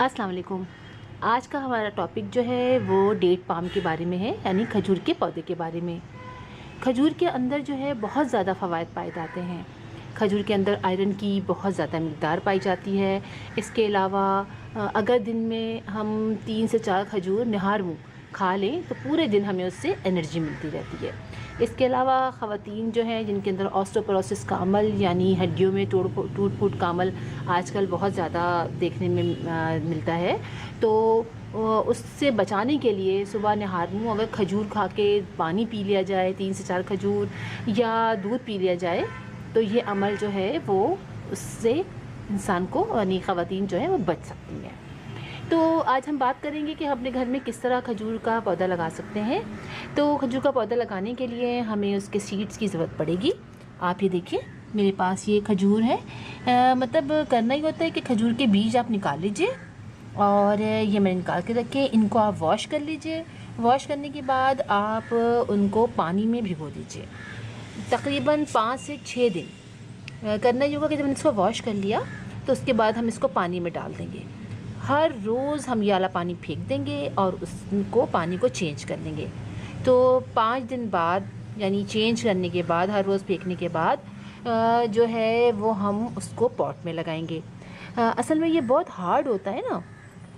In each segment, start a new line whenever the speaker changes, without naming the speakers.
अस्सलाम वालेकुम। आज का हमारा टॉपिक जो है वो डेट पाम के बारे में है, यानी खजूर के पौधे के बारे में। खजूर के अंदर जो है बहुत ज़्यादा फ़वाइद पाए जाते हैं। खजूर के अंदर आयरन की बहुत ज़्यादा मिक़दार पाई जाती है। इसके अलावा अगर दिन में हम 3 से 4 खजूर निहार मुँह खा लें तो पूरे दिन हमें उससे एनर्जी मिलती रहती है। इसके अलावा ख़वातीन जो हैं जिनके अंदर ऑस्टियोपोरोसिस का अमल, यानी हड्डियों में टूट फूट का अमल आजकल बहुत ज़्यादा देखने में मिलता है, तो उससे बचाने के लिए सुबह निहार मुँह अगर खजूर खा के पानी पी लिया जाए, 3 से 4 खजूर या दूध पी लिया जाए, तो ये अमल जो है वो उससे इंसान को, यानी ख़वातीन जो है वो बच सकती हैं। तो आज हम बात करेंगे कि हम अपने घर में किस तरह खजूर का पौधा लगा सकते हैं। तो खजूर का पौधा लगाने के लिए हमें उसके सीड्स की ज़रूरत पड़ेगी। आप ये देखिए, मेरे पास ये खजूर है। मतलब करना ही होता है कि खजूर के बीज आप निकाल लीजिए और ये मैंने निकाल के रखे। इनको आप वॉश कर लीजिए। वॉश करने के बाद आप उनको पानी में भिगो दीजिए तकरीबन 5 से 6 दिन। करना ये होगा कि जब मैंने इसको वॉश कर लिया तो उसके बाद हम इसको पानी में डाल देंगे। हर रोज़ हम ये वाला पानी फेंक देंगे और उसको पानी को चेंज कर लेंगे। तो 5 दिन बाद, यानी चेंज करने के बाद, हर रोज़ फेंकने के बाद जो है वो हम उसको पॉट में लगाएंगे। असल में ये बहुत हार्ड होता है ना,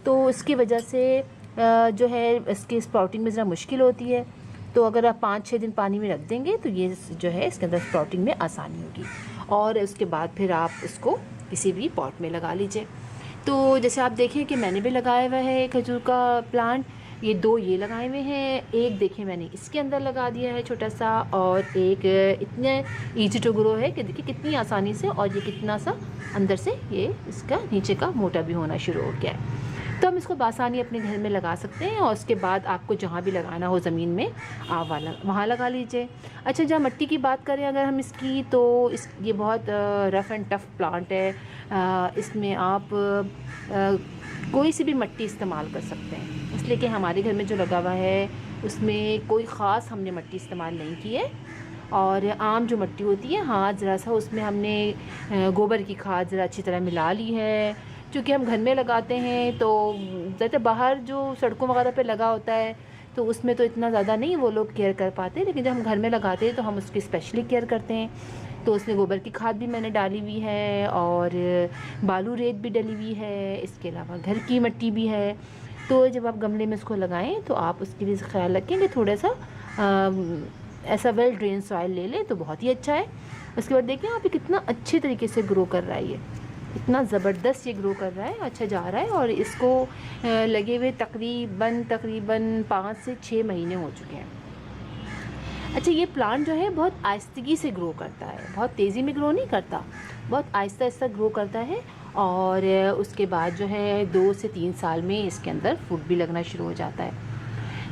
तो इसकी वजह से जो है इसकी स्प्राउटिंग में ज़रा मुश्किल होती है। तो अगर आप 5-6 दिन पानी में रख देंगे तो ये जो है इसके अंदर स्प्राउटिंग में आसानी होगी, और उसके बाद फिर आप इसको किसी भी पॉट में लगा लीजिए। तो जैसे आप देखें कि मैंने भी लगाया हुआ है खजूर का प्लांट। ये 2 ये लगाए हुए हैं, एक देखें मैंने इसके अंदर लगा दिया है छोटा सा, और एक इतने ईजी टू ग्रो है कि देखिए कितनी आसानी से, और ये कितना सा अंदर से ये इसका नीचे का मोटा भी होना शुरू हो गया है। तो हम इसको बासानी अपने घर में लगा सकते हैं, और उसके बाद आपको जहाँ भी लगाना हो ज़मीन में आप वहाँ लगा लीजिए। अच्छा, जहाँ मिट्टी की बात करें अगर हम इसकी, तो ये बहुत रफ़ एंड टफ़ प्लांट है। इसमें आप कोई सी भी मिट्टी इस्तेमाल कर सकते हैं, इसलिए कि हमारे घर में जो लगा हुआ है उसमें कोई ख़ास हमने मिट्टी इस्तेमाल नहीं की है। और आम जो मिट्टी होती है, हाँ ज़रा सा उसमें हमने गोबर की खाद ज़रा अच्छी तरह मिला ली है। क्योंकि हम घर में लगाते हैं तो ज़्यादा बाहर जो सड़कों वगैरह पे लगा होता है तो उसमें तो इतना ज़्यादा नहीं वो लोग केयर कर पाते, लेकिन जब हम घर में लगाते हैं तो हम उसकी स्पेशली केयर करते हैं। तो उसमें गोबर की खाद भी मैंने डाली हुई है और बालू रेत भी डली हुई है, इसके अलावा घर की मिट्टी भी है। तो जब आप गमले में इसको लगाएं तो आप उसके लिए ख्याल रखें कि थोड़ा सा ऐसा वेल ड्रेन सॉइल ले लें तो बहुत ही अच्छा है। उसके बाद देखें आप, ये कितना अच्छे तरीके से ग्रो कर रहा है, ये इतना ज़बरदस्त ये ग्रो कर रहा है, अच्छा जा रहा है। और इसको लगे हुए तकरीबन 5 से 6 महीने हो चुके हैं। अच्छा, ये प्लांट जो है बहुत आहिस्तगी से ग्रो करता है, बहुत तेज़ी में ग्रो नहीं करता, बहुत आहिस्ता आहिस्ता ग्रो करता है। और उसके बाद जो है 2 से 3 साल में इसके अंदर फूट भी लगना शुरू हो जाता है।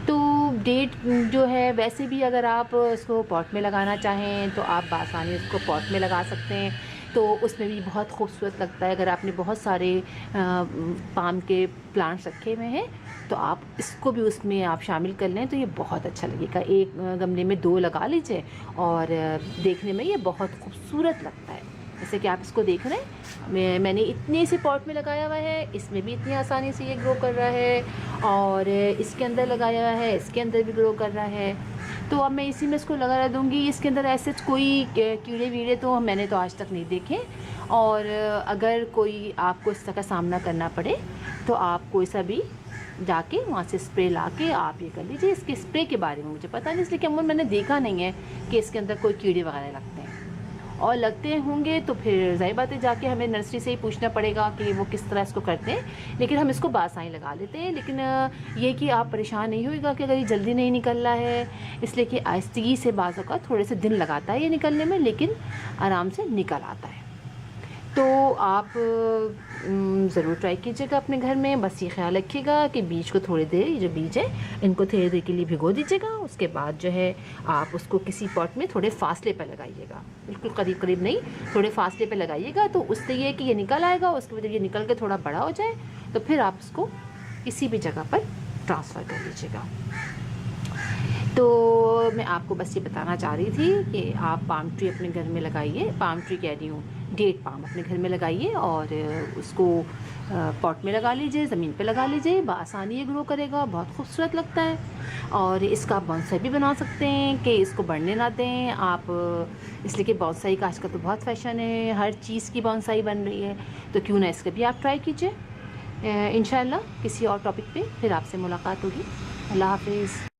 तो डेट जो है, वैसे भी अगर आप इसको पॉट में लगाना चाहें तो आप आसानी इसको पॉट में लगा सकते हैं, तो उसमें भी बहुत खूबसूरत लगता है। अगर आपने बहुत सारे पाम के प्लांट्स रखे हुए हैं तो आप इसको भी उसमें आप शामिल कर लें तो ये बहुत अच्छा लगेगा। एक गमले में 2 लगा लीजिए और देखने में ये बहुत खूबसूरत लगता है। जैसे कि आप इसको देख रहे हैं, मैंने इतने से पॉट में लगाया हुआ है, इसमें भी इतनी आसानी से ये ग्रो कर रहा है, और इसके अंदर लगाया हुआ है, इसके अंदर भी ग्रो कर रहा है। तो अब मैं इसी में इसको लगा दूँगी। इसके अंदर ऐसे कोई कीड़े वीड़े तो मैंने तो आज तक नहीं देखे, और अगर कोई आपको इस तरह का सामना करना पड़े तो आप कोई सा भी जाके वहाँ से स्प्रे लाके आप ये कर लीजिए। इसके स्प्रे के बारे में मुझे पता नहीं, इसलिए कि मैंने देखा नहीं है कि इसके अंदर कोई कीड़े वगैरह लगते हैं, और लगते होंगे तो फिर ज़ाहिर बात है जाके हमें नर्सरी से ही पूछना पड़ेगा कि वो किस तरह इसको करते हैं। लेकिन हम इसको बासाई लगा लेते हैं। लेकिन ये कि आप परेशान नहीं होइएगा कि अगर ये जल्दी नहीं निकल रहा है, इसलिए कि आहिस्तगी से बाज़ औक़ात थोड़े से दिन लगाता है ये निकलने में, लेकिन आराम से निकल आता है। तो आप ज़रूर ट्राई कीजिएगा अपने घर में। बस ये ख्याल रखिएगा कि बीज को थोड़ी देर, ये जो बीज है इनको थोड़ी देर के लिए भिगो दीजिएगा। उसके बाद जो है आप उसको किसी पॉट में थोड़े फासले पर लगाइएगा, बिल्कुल करीब करीब नहीं, थोड़े फासले पर लगाइएगा। तो उससे ये कि ये निकल आएगा। उसके बाद ये निकल के थोड़ा बड़ा हो जाए तो फिर आप उसको किसी भी जगह पर ट्रांसफ़र कर लीजिएगा। तो मैं आपको बस ये बताना चाह रही थी कि आप पाम ट्री अपने घर में लगाइए। पाम ट्री कह रही हूँ, डेट पाम अपने घर में लगाइए और उसको पॉट में लगा लीजिए, ज़मीन पे लगा लीजिए, बआसानी ये ग्रो करेगा, बहुत खूबसूरत लगता है। और इसका आप बोनसाई भी बना सकते हैं कि इसको बढ़ने ना दें आप, इसलिए कि बोनसाई का आजकल तो बहुत फ़ैशन है, हर चीज़ की बोनसाई बन रही है, तो क्यों ना इसका भी आप ट्राई कीजिए। इंशाल्लाह किसी और टॉपिक पे फिर आपसे मुलाकात होगी। अल्लाह हाफ़िज़।